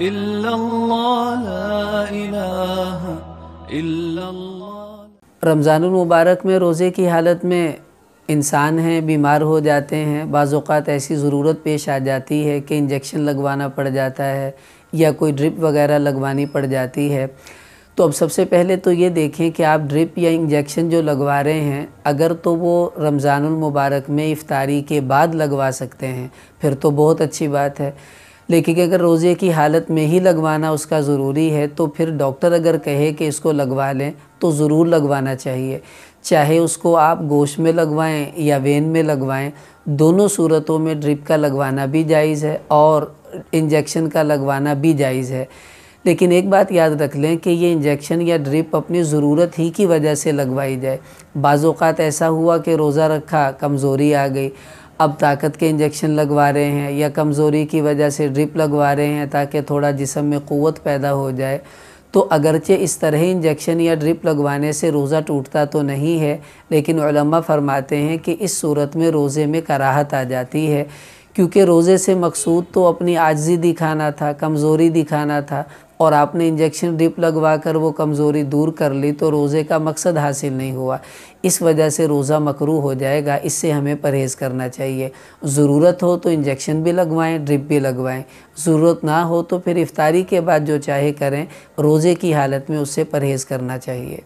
इल्लल्लाह, ला इलाहा इल्लल्लाह। रमज़ानुल मुबारक में रोज़े की हालत में इंसान हैं, बीमार हो जाते हैं, बाज़ औक़ात ऐसी ज़रूरत पेश आ जाती है कि इंजेक्शन लगवाना पड़ जाता है या कोई ड्रिप वगैरह लगवानी पड़ जाती है। तो अब सबसे पहले तो ये देखें कि आप ड्रिप या इंजेक्शन जो लगवा रहे हैं, अगर तो वो रमज़ानुल मुबारक में इफ्तारी के बाद लगवा सकते हैं फिर तो बहुत अच्छी बात है, लेकिन अगर रोज़े की हालत में ही लगवाना उसका ज़रूरी है तो फिर डॉक्टर अगर कहे कि इसको लगवा लें तो ज़रूर लगवाना चाहिए। चाहे उसको आप गोश्त में लगवाएं या वेन में लगवाएं, दोनों सूरतों में ड्रिप का लगवाना भी जायज़ है और इंजेक्शन का लगवाना भी जायज़ है। लेकिन एक बात याद रख लें कि ये इंजेक्शन या ड्रिप अपनी ज़रूरत ही की वजह से लगवाई जाए। बाज़ औक़ात ऐसा हुआ कि रोज़ा रखा, कमज़ोरी आ गई, अब ताकत के इंजेक्शन लगवा रहे हैं या कमज़ोरी की वजह से ड्रिप लगवा रहे हैं ताकि थोड़ा जिस्म में क़ुव्वत पैदा हो जाए। तो अगरचे इस तरह इंजेक्शन या ड्रिप लगवाने से रोज़ा टूटता तो नहीं है, लेकिन उलमा फ़रमाते हैं कि इस सूरत में रोज़े में कराहत आ जाती है, क्योंकि रोज़े से मकसूद तो अपनी आजिज़ी दिखाना था, कमज़ोरी दिखाना था, और आपने इंजेक्शन ड्रिप लगवा कर वो कमज़ोरी दूर कर ली तो रोज़े का मकसद हासिल नहीं हुआ। इस वजह से रोज़ा मकरूह हो जाएगा। इससे हमें परहेज़ करना चाहिए। ज़रूरत हो तो इंजेक्शन भी लगवाएं, ड्रिप भी लगवाएं, ज़रूरत ना हो तो फिर इफ्तारी के बाद जो चाहे करें, रोज़े की हालत में उससे परहेज़ करना चाहिए।